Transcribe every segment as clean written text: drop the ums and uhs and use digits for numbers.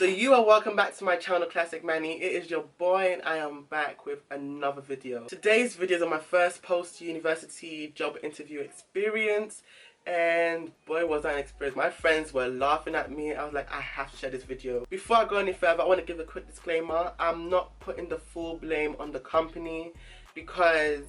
So you are welcome back to my channel, Classic Manny. It is your boy and I am back with another video. Today's video is on my first post-university job interview experience, and boy was that an experience. My friends were laughing at me. I was like, I have to share this video. Before I go any further, I want to give a quick disclaimer. I'm not putting the full blame on the company because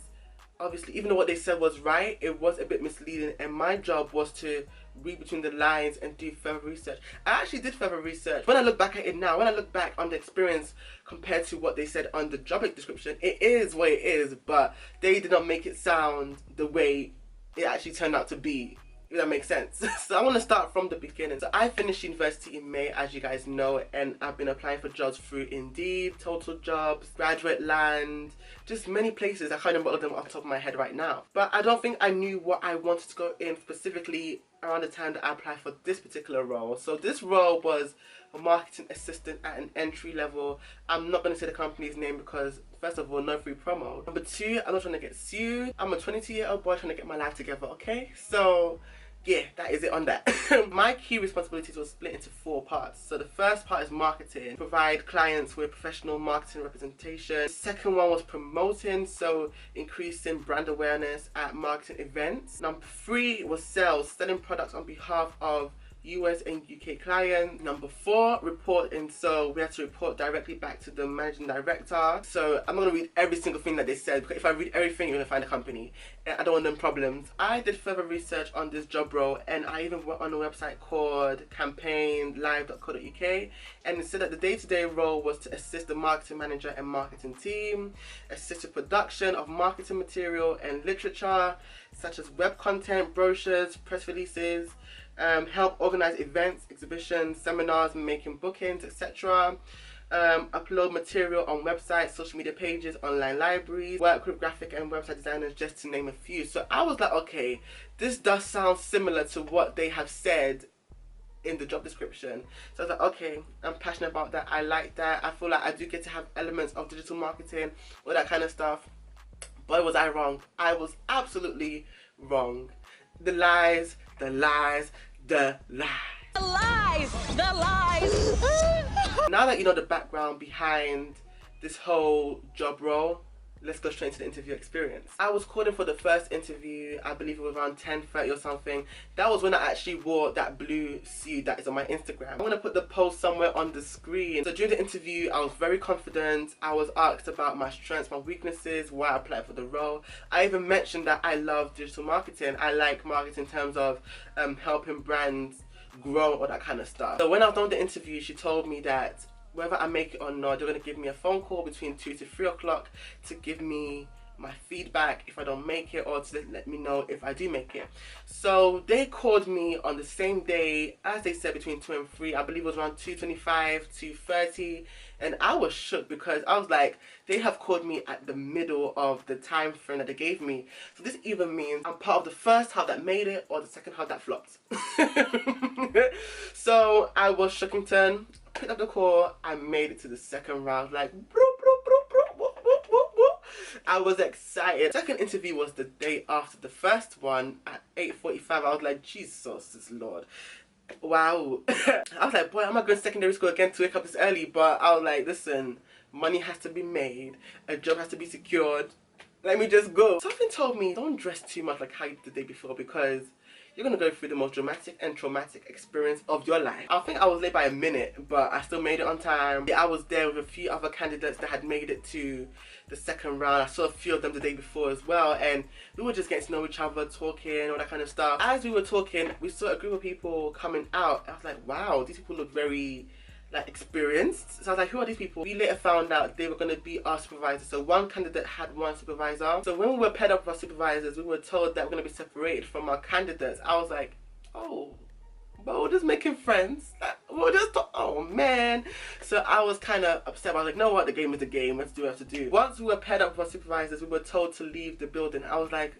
obviously even though what they said was right, it was a bit misleading, and my job was to read between the lines and do further research. I actually did further research. When I look back at it now, when I look back on the experience compared to what they said on the job description, it is what it is, but they did not make it sound the way it actually turned out to be, if that makes sense. So I want to start from the beginning. So I finished university in May, as you guys know, and I've been applying for jobs through Indeed, Total Jobs, Graduate Land, just many places. I can't remember all of them off the top of my head right now. But I don't think I knew what I wanted to go in specifically around the time that I applied for this particular role. So this role was a marketing assistant at an entry level. I'm not going to say the company's name because, first of all, no free promo. Number two, I'm not trying to get sued. I'm a 22-year-old boy trying to get my life together, okay? So yeah, that is it on that. My key responsibilities were split into 4 parts. So the first part is marketing, provide clients with professional marketing representation. The second one was promoting, so increasing brand awareness at marketing events. Number 3 was sales, selling products on behalf of US and UK clients. Number 4, reporting, so we had to report directly back to the managing director. So I'm not going to read every single thing that they said, because if I read everything you're going to find a company, and I don't want them problems. I did further research on this job role, and I even went on a website called campaignlive.co.uk, and it said that the day-to-day role was to assist the marketing manager and marketing team, assist with production of marketing material and literature such as web content, brochures, press releases, help organize events, exhibitions, seminars, making bookings, etc. Upload material on websites, social media pages, online libraries, work with graphic and website designers, just to name a few. So I was like, okay, this does sound similar to what they have said in the job description. So I was like, okay, I'm passionate about that. I like that. I feel like I do get to have elements of digital marketing, all that kind of stuff. Boy, was I wrong. I was absolutely wrong. The lies, the lies, the lies. The lies! The lies! Now that you know the background behind this whole job role, let's go straight into the interview experience. I was called in for the first interview, I believe it was around 10:30 or something. That was when I actually wore that blue suit that is on my Instagram. I'm going to put the post somewhere on the screen. So during the interview, I was very confident. I was asked about my strengths, my weaknesses, why I applied for the role. I even mentioned that I love digital marketing. I like marketing in terms of helping brands grow, all that kind of stuff. So when I was done with the interview, she told me that whether I make it or not, they're going to give me a phone call between 2 to 3 o'clock to give me my feedback if I don't make it, or to let me know if I do make it. So they called me on the same day, as they said, between 2 and 3. I believe it was around 2:25, 2:30, and I was shook because I was like, they have called me at the middle of the time frame that they gave me. So this either means I'm part of the first half that made it or the second half that flopped. So I was shookington, picked up the call, I made it to the second round, like bloop, bloop, bloop, bloop, whoop, whoop, whoop, whoop. I was excited. Second interview was the day after the first one at 8:45. I was like, Jesus Lord. Wow. I was like, boy, I'm not going to secondary school again to wake up this early, but I was like, listen, money has to be made, a job has to be secured, let me just go. Something told me, don't dress too much like how you did the day before, because you're going to go through the most dramatic and traumatic experience of your life. I think I was late by a minute, but I still made it on time. I was there with a few other candidates that had made it to the second round. I saw a few of them the day before as well, and we were just getting to know each other, talking, all that kind of stuff. As we were talking, we saw a group of people coming out. I was like, wow, these people look very experienced. So I was like, who are these people? We later found out they were going to be our supervisors. So one candidate had one supervisor. So when we were paired up with our supervisors, we were told that we're going to be separated from our candidates. I was like, oh, but we're just making friends. We're just, oh man. So I was kind of upset. I was like, no, what, the game is the game. Let's do what we have to do. Once we were paired up with our supervisors, we were told to leave the building. I was like,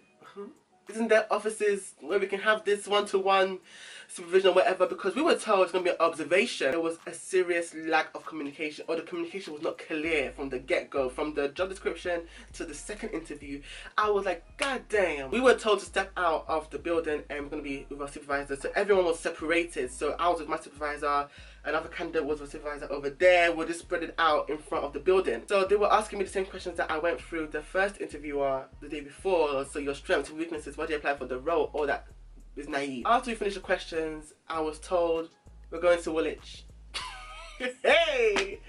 isn't there offices where we can have this one-to-one supervision or whatever? Because we were told it's going to be an observation. There was a serious lack of communication, or the communication was not clear from the get-go, from the job description to the second interview. I was like, god damn. We were told to step out of the building and we're going to be with our supervisor. So everyone was separated. So I was with my supervisor, another candidate was a supervisor over there. We're just spread it out in front of the building. So they were asking me the same questions that I went through the first interviewer the day before. So your strengths and weaknesses, why do you apply for the role? All that is naive. After we finished the questions, I was told we're going to Woolwich. Hey!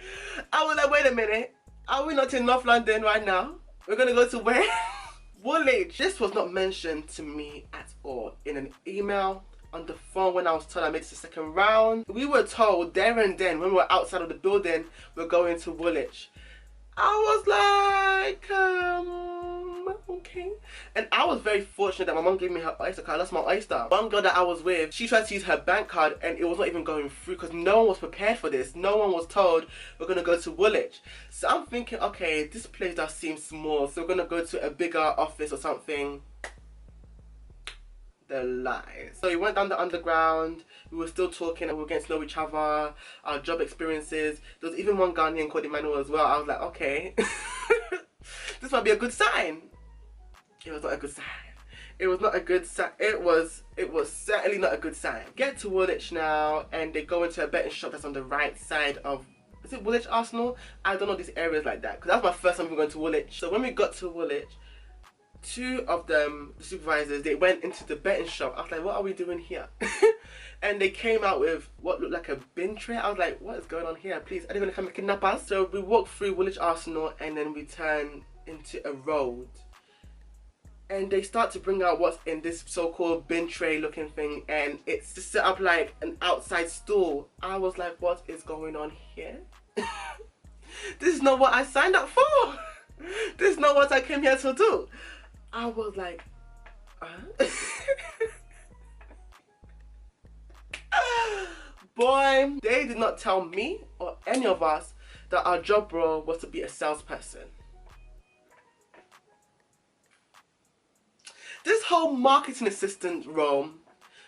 I was like, wait a minute. Are we not in North London right now? We're gonna go to where? Woolwich. This was not mentioned to me at all in an email, on the phone, when I was told I made it to the second round. We were told there and then when we were outside of the building, we're going to Woolwich. I was like, okay. And I was very fortunate that my mom gave me her Oyster card. That's my Oyster. One girl that I was with, she tried to use her bank card and it was not even going through because no one was prepared for this. No one was told we're going to go to Woolwich. So I'm thinking, okay, this place does seem small, so we're going to go to a bigger office or something. The lies. So we went down the underground, we were still talking and we were getting to know each other, our job experiences. There was even one Ghanaian called Emmanuel as well. I was like, okay, this might be a good sign. It was not a good sign. It was not a good sign. It was certainly not a good sign. Get to Woolwich now and they go into a betting shop that's on the right side of, is it Woolwich Arsenal? I don't know these areas like that because that was my first time going to Woolwich. So when we got to Woolwich, two of them, the supervisors, they went into the betting shop. I was like, what are we doing here? And they came out with what looked like a bin tray. I was like, what is going on here? Please, are they going to come and kidnap us? So we walked through Woolwich Arsenal and then we turned into a road. And they start to bring out what's in this so-called bin tray looking thing. And it's just set up like an outside stool. I was like, what is going on here? This is not what I signed up for. This is not what I came here to do. I was like, boy, they did not tell me or any of us that our job role was to be a salesperson. This whole marketing assistant role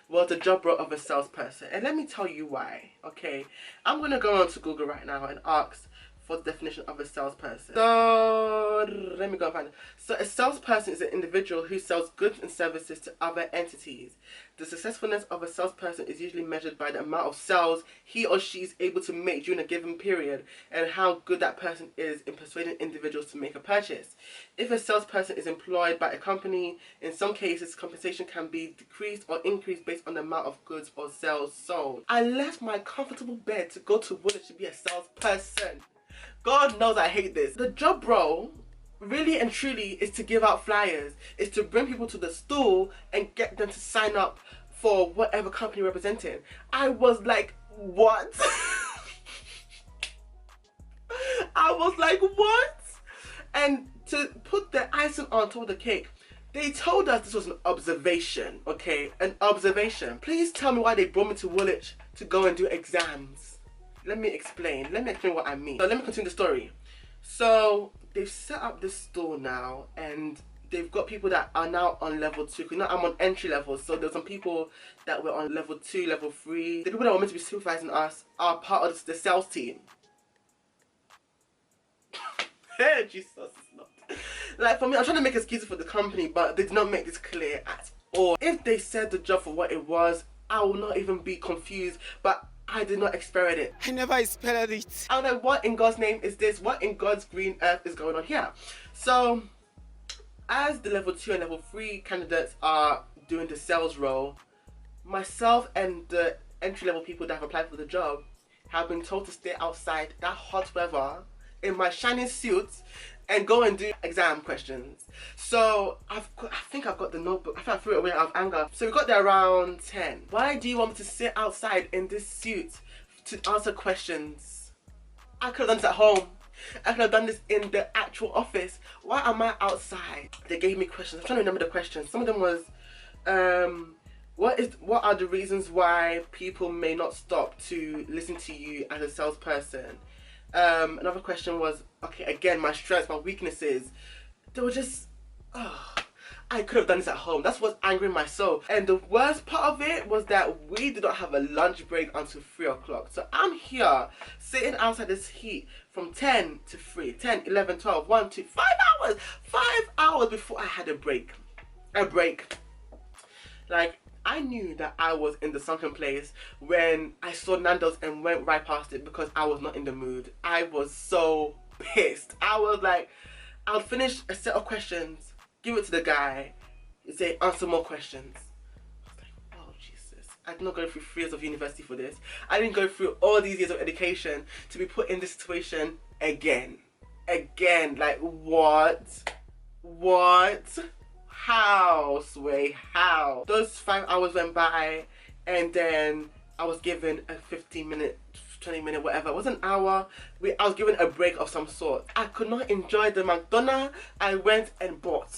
was the job role of a salesperson. And let me tell you why, okay? I'm going to go on to Google right now and ask for the definition of a salesperson. So let me go and find it. So a salesperson is an individual who sells goods and services to other entities. The successfulness of a salesperson is usually measured by the amount of sales he or she is able to make during a given period and how good that person is in persuading individuals to make a purchase. If a salesperson is employed by a company, in some cases compensation can be decreased or increased based on the amount of goods or sales sold. I left my comfortable bed to go to Woolwich to be a salesperson. God knows I hate this. The job role, really and truly, is to give out flyers. Is to bring people to the store and get them to sign up for whatever company you're representing. I was like, what? I was like, what? And to put the icing on top of the cake, they told us this was an observation, okay? An observation. Please tell me why they brought me to Woolwich to go and do exams. Let me explain what I mean. So let me continue the story. So they've set up this store now and they've got people that are now on level 2. Because now I'm on entry level, so there's some people that were on level 2, level 3. The people that were meant to be supervising us are part of the sales team. Hey, Jesus, it's not. Like for me, I'm trying to make excuses for the company, but they did not make this clear at all. If they said the job for what it was, I will not even be confused, but I did not experience it. I never experienced it. I was like, what in God's name is this? What in God's green earth is going on here? So, as the level 2 and level 3 candidates are doing the sales role, myself and the entry level people that have applied for the job have been told to stay outside that hot weather in my shiny suit and go and do exam questions. So I think I've got the notebook. I think I threw it away out of anger. So we got there around 10. Why do you want me to sit outside in this suit to answer questions? I could have done this at home. I could have done this in the actual office. Why am I outside? They gave me questions. I'm trying to remember the questions. Some of them was, what are the reasons why people may not stop to listen to you as a salesperson? Another question was, okay, again, my strengths, my weaknesses. They were just, I could have done this at home. That's what's angering my soul. And the worst part of it was that we did not have a lunch break until 3 o'clock. So I'm here, sitting outside this heat from 10 to 3, 10, 11, 12, 1, 2, 5 hours. 5 hours before I had a break. Like, I knew that I was in the sunken place when I saw Nando's and went right past it because I was not in the mood. I was so pissed. I was like, I'll finish a set of questions, give it to the guy, say answer more questions. I was like, oh Jesus, I did not go through 3 years of university for this. I didn't go through all these years of education to be put in this situation again. Like what? How, Sway? How? Those 5 hours went by, and then I was given a 15-minute, 20-minute, whatever. It was an hour. I was given a break of some sort. I could not enjoy the McDonald's I went and bought.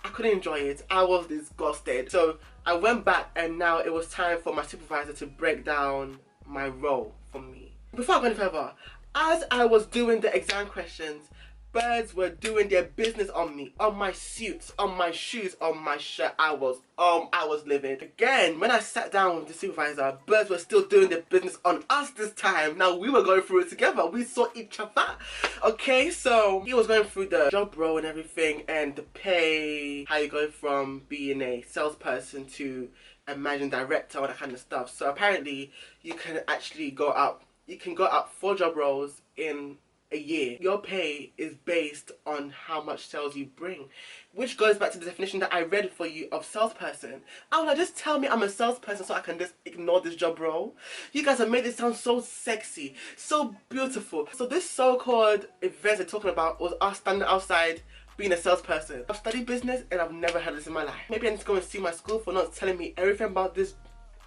I couldn't enjoy it. I was disgusted. So I went back, and now it was time for my supervisor to break down my role for me. Before I go any further, as I was doing the exam questions, birds were doing their business on me, on my suits, on my shoes, on my shirt. I was livid. Again, when I sat down with the supervisor, birds were still doing their business on us this time. Now we were going through it together. We saw each other. Okay, so he was going through the job role and everything, and the pay, how you go from being a salesperson to a managing director, all that kind of stuff. So apparently you can actually go up. You can go up 4 job roles in a year. Your pay is based on how much sales you bring, which goes back to the definition that I read for you of salesperson. I was like, just tell me I'm a salesperson so I can just ignore this job role. You guys have made it sound so sexy, so beautiful. So this so-called event they're talking about was us standing outside being a salesperson. I've studied business and I've never heard this in my life. Maybe I need to go and see my school for not telling me everything about this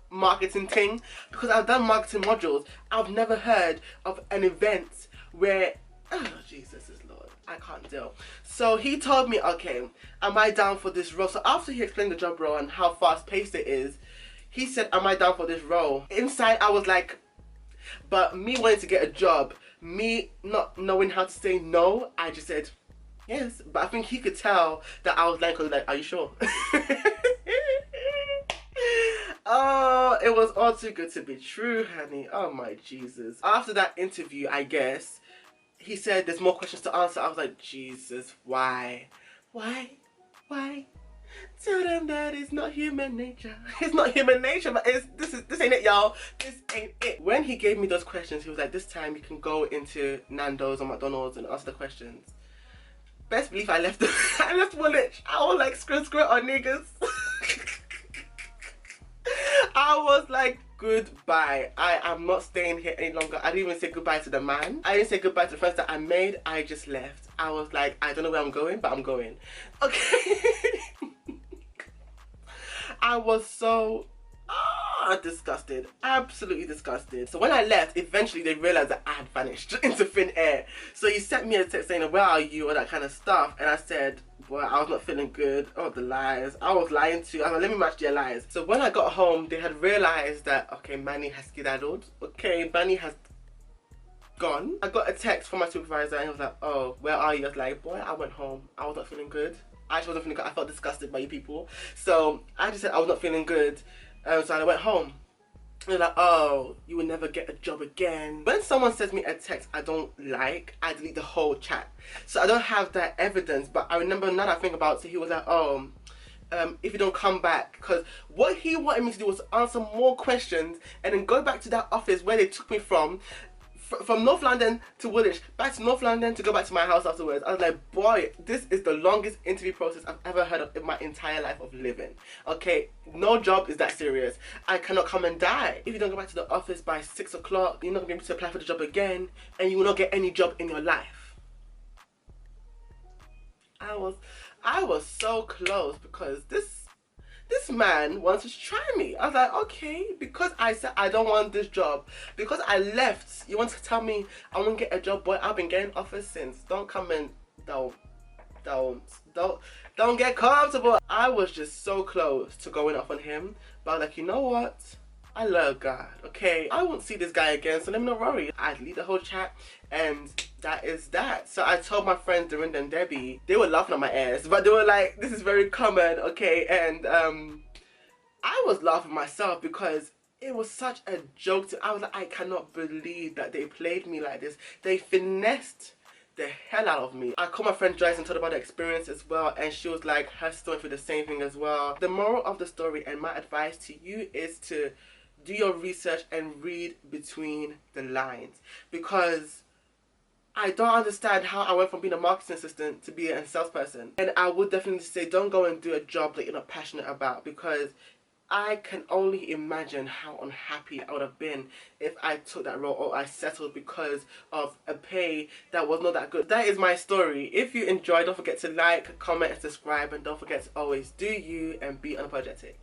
marketing thing, because I've done marketing modules. I've never heard of an event where, oh Jesus is Lord, I can't deal. So he told me, okay, am I down for this role? So after he explained the job role and how fast paced it is, he said, am I down for this role? Inside I was like, but me wanting to get a job, me not knowing how to say no, I just said yes. But I think he could tell that I was like, are you sure? Oh, it was all too good to be true, honey. Oh my Jesus. After that interview, I guess, he said there's more questions to answer. I was like, Jesus, why? Tell them that it's not human nature. It's not human nature, but this ain't it, y'all. This ain't it. When he gave me those questions, he was like, this time you can go into Nando's or McDonald's and answer the questions. Best believe I left I left Woolwich. I was like, squirt on niggas. I was like, goodbye. I am not staying here any longer. I didn't even say goodbye to the man. I didn't say goodbye to the friends that I made. I just left. I was like, I don't know where I'm going, but I'm going. Okay. I was so disgusted. Absolutely disgusted. So when I left, eventually they realized that I had vanished into thin air. So he sent me a text saying, where are you? All that kind of stuff. And I said, boy, I was not feeling good. Oh, the lies. I was lying too. I was like, let me match their lies. So when I got home, they had realized that, okay, Manny has skedaddled. Okay, Manny has gone. I got a text from my supervisor and he was like, oh, where are you? I was like, boy, I went home. I was not feeling good. I actually wasn't feeling good. I felt disgusted by you people. So I just said I was not feeling good. So I went home. They're like, oh, you will never get a job again. When someone sends me a text I don't like, I delete the whole chat. So I don't have that evidence, but I remember now that I think about it, so he was like, oh, if you don't come back, because what he wanted me to do was answer more questions and then go back to that office where they took me from North London to Woolwich, back to North London to go back to my house afterwards. I was like, boy, this is the longest interview process I've ever heard of in my entire life of living. Okay, no job is that serious. I cannot come and die. If you don't go back to the office by 6 o'clock, you're not going to be able to apply for the job again, and you will not get any job in your life. I was so close because this man wanted to try me. I was like, okay, because I said I don't want this job, because I left, you want to tell me I won't get a job? Boy, I've been getting offers since. Don't come and don't get comfortable. I was just so close to going off on him, but I was like, you know what? I love God, okay? I won't see this guy again, so let me not worry. I delete the whole chat, and that is that. So I told my friends Dorinda and Debbie. They were laughing at my ass, but they were like, this is very common, okay? And I was laughing myself because it was such a joke. I was like, I cannot believe that they played me like this. They finessed the hell out of me. I called my friend Joyce and told her about the experience as well, and she was like, her going through the same thing as well. The moral of the story and my advice to you is to do your research and read between the lines, because I don't understand how I went from being a marketing assistant to being a salesperson. And I would definitely say don't go and do a job that you're not passionate about, because I can only imagine how unhappy I would have been if I took that role or I settled because of a pay that was not that good. That is my story. If you enjoyed, don't forget to like, comment and subscribe, and don't forget to always do you and be unapologetic.